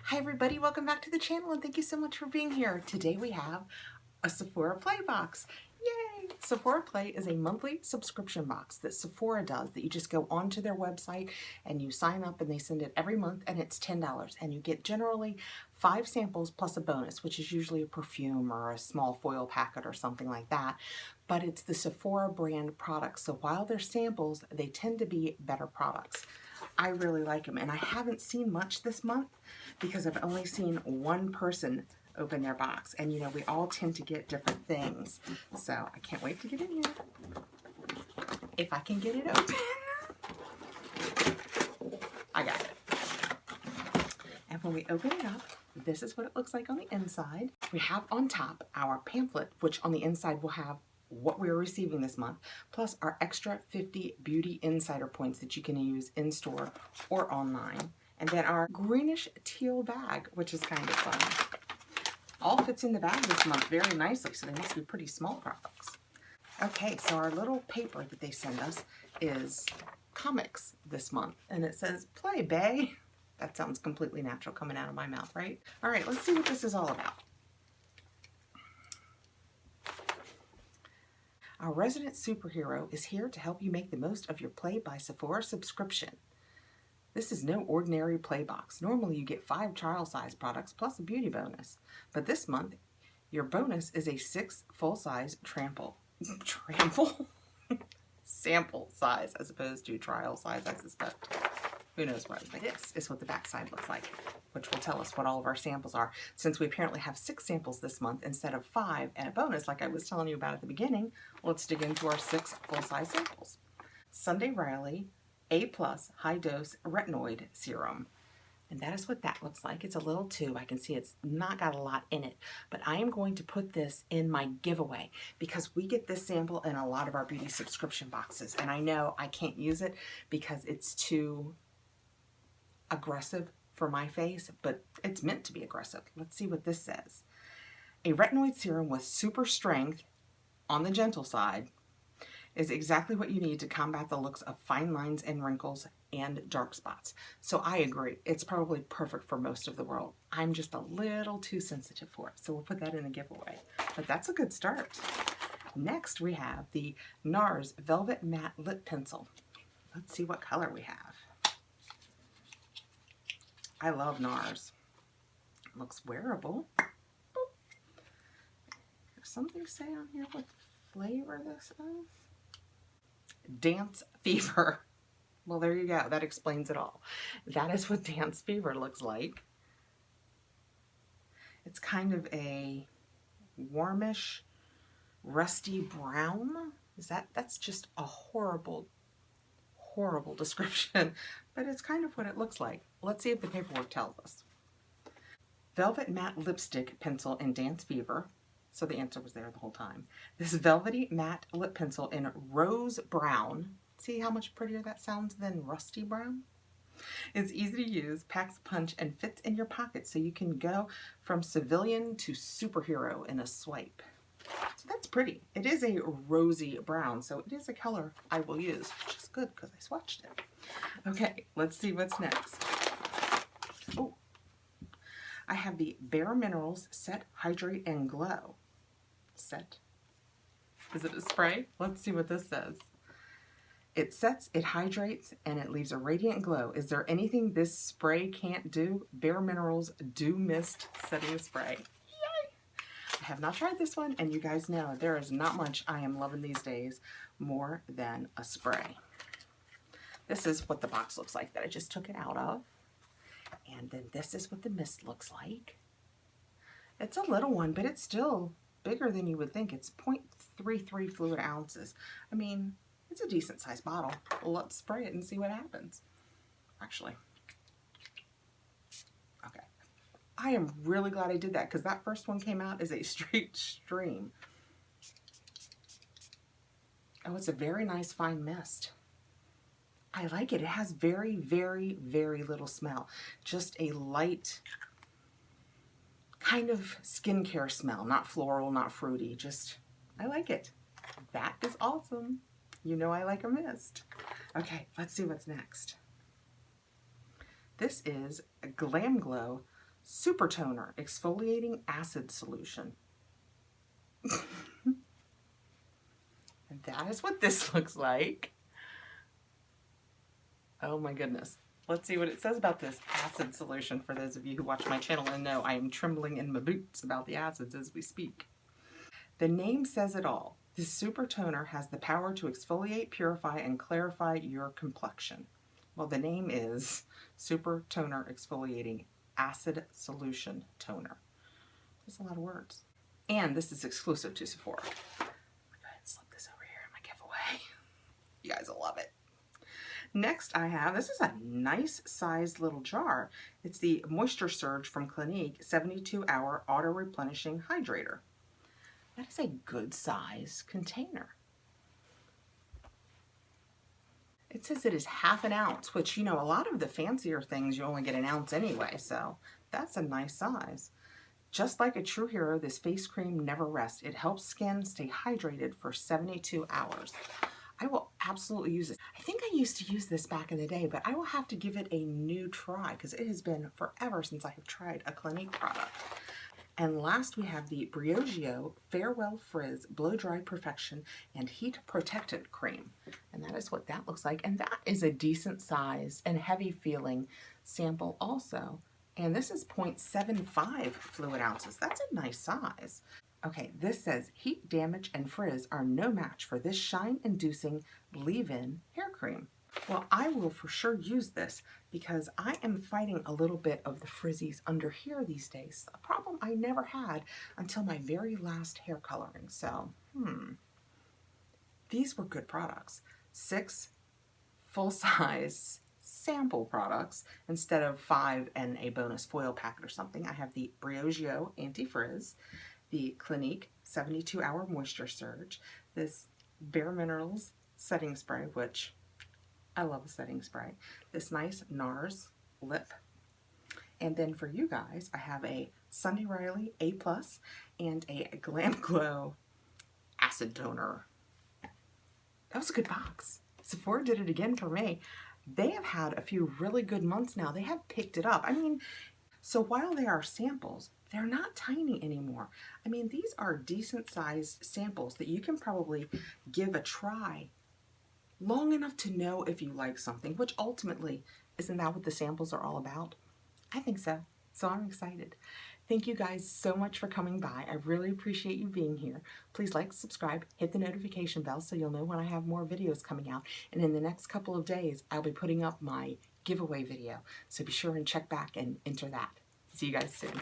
Hi everybody, welcome back to the channel and thank you so much for being here. Today we have a Sephora Play box. Yay! Sephora Play is a monthly subscription box that Sephora does that you just go onto their website and you sign up and they send it every month and it's $10 and you get generally 5 samples plus a bonus, which is usually a perfume or a small foil packet or something like that. But it's the Sephora brand products, so while they're samples, they tend to be better products. I really like them, and I haven't seen much this month because I've only seen one person open their box, and you know, we all tend to get different things, so I can't wait to get in here. If I can get it open. I got it. And when we open it up, this is what it looks like on the inside. We have on top our pamphlet, which on the inside will have what we're receiving this month, plus our extra 50 beauty insider points that you can use in store or online. And then our greenish teal bag, which is kind of fun. All fits in the bag this month very nicely, so they must be pretty small products. Okay, so our little paper that they send us is comics this month, and it says, "Play, bae." That sounds completely natural coming out of my mouth, right? All right, let's see what this is all about. Our resident superhero is here to help you make the most of your Play by Sephora subscription. This is no ordinary Play box. Normally you get 5 trial size products plus a beauty bonus. But this month, your bonus is a 6 full-size sample size as opposed to trial size, I suspect. Who knows what? This is what the back side looks like, which will tell us what all of our samples are. Since we apparently have 6 samples this month instead of 5 and a bonus like I was telling you about at the beginning, let's dig into our 6 full-size samples. Sunday Riley A+ High Dose Retinoid Serum. And that is what that looks like. It's a little tube. I can see it's not got a lot in it, but I am going to put this in my giveaway because we get this sample in a lot of our beauty subscription boxes. And I know I can't use it because it's too aggressive for my face, but it's meant to be aggressive. Let's see what this says. A retinoid serum with super strength on the gentle side is exactly what you need to combat the looks of fine lines and wrinkles and dark spots. So I agree, it's probably perfect for most of the world. I'm just a little too sensitive for it, so we'll put that in the giveaway. But that's a good start. Next we have the NARS Velvet Matte Lip Pencil. Let's see what color we have. I love NARS. It looks wearable. Boop. There's something to say on here what flavor this is. Dance Fever. Well, there you go. That explains it all. That is what Dance Fever looks like. It's kind of a warmish, rusty brown. That's just a horrible description, but it's kind of what it looks like. Let's see if the paperwork tells us. Velvet Matte Lipstick Pencil in Dance Fever. So the answer was there the whole time. This velvety matte lip pencil in rose brown. See how much prettier that sounds than rusty brown? It's easy to use, packs a punch, and fits in your pocket so you can go from civilian to superhero in a swipe. So that's pretty. It is a rosy brown, so it is a color I will use, which is good because I swatched it. Okay, let's see what's next. Oh, I have the Bare Minerals Set, Hydrate, and Glow. Set. Is it a spray? Let's see what this says. It sets, it hydrates, and it leaves a radiant glow. Is there anything this spray can't do? Bare Minerals Dew Mist Setting Spray. Yay! I have not tried this one, and you guys know there is not much I am loving these days more than a spray. This is what the box looks like that I just took it out of. And then this is what the mist looks like. It's a little one, but it's still bigger than you would think. It's 0.33 fluid ounces. I mean, it's a decent sized bottle. Let's spray it and see what happens. Actually, okay. I am really glad I did that because that first one came out as a straight stream. Oh, it's a very nice fine mist. I like it. It has very, very, very little smell. Just a light kind of skincare smell. Not floral, not fruity. Just, I like it. That is awesome. You know I like a mist. Okay, let's see what's next. This is Glam Glow Super Toner Exfoliating Acid Solution. And that is what this looks like. Oh my goodness. Let's see what it says about this acid solution for those of you who watch my channel and know I am trembling in my boots about the acids as we speak. The name says it all. This super toner has the power to exfoliate, purify, and clarify your complexion. Well, the name is Super Toner Exfoliating Acid Solution Toner. That's a lot of words. And this is exclusive to Sephora. I'll go ahead and slip this over here in my giveaway. You guys will love it. Next I have, this is a nice sized little jar. It's the Moisture Surge from Clinique 72-hour auto replenishing hydrator. That is a good size container. It says it is ½ an ounce, which, you know, a lot of the fancier things you only get 1 ounce anyway, so that's a nice size. Just like a true hero, this face cream never rests. It helps skin stay hydrated for 72 hours. I will absolutely use this. I think I used to use this back in the day, but I will have to give it a new try because it has been forever since I have tried a Clinique product. And last we have the Briogeo Farewell Frizz Blow Dry Perfection and Heat Protectant Cream. And that is what that looks like. And that is a decent size and heavy feeling sample also. And this is 0.75 fluid ounces. That's a nice size. Okay, this says heat damage and frizz are no match for this shine-inducing leave-in hair cream. Well, I will for sure use this because I am fighting a little bit of the frizzies under here these days. A problem I never had until my very last hair coloring. So, these were good products. 6 full-size sample products instead of 5 and a bonus foil packet or something. I have the Briogeo Anti-Frizz, the Clinique 72-hour Moisture Surge, this Bare Minerals setting spray, which I love a setting spray, this nice NARS lip, and then for you guys I have a Sunday Riley A+ and a Glam Glow Acid Toner. That was a good box. Sephora did it again for me. They have had a few really good months now. They have picked it up. I mean, so while they are samples, they're not tiny anymore. I mean, these are decent sized samples that you can probably give a try long enough to know if you like something, which ultimately, isn't that what the samples are all about? I think so. So I'm excited. Thank you guys so much for coming by. I really appreciate you being here. Please like, subscribe, hit the notification bell so you'll know when I have more videos coming out. And in the next couple of days, I'll be putting up my giveaway video. So be sure and check back and enter that. See you guys soon.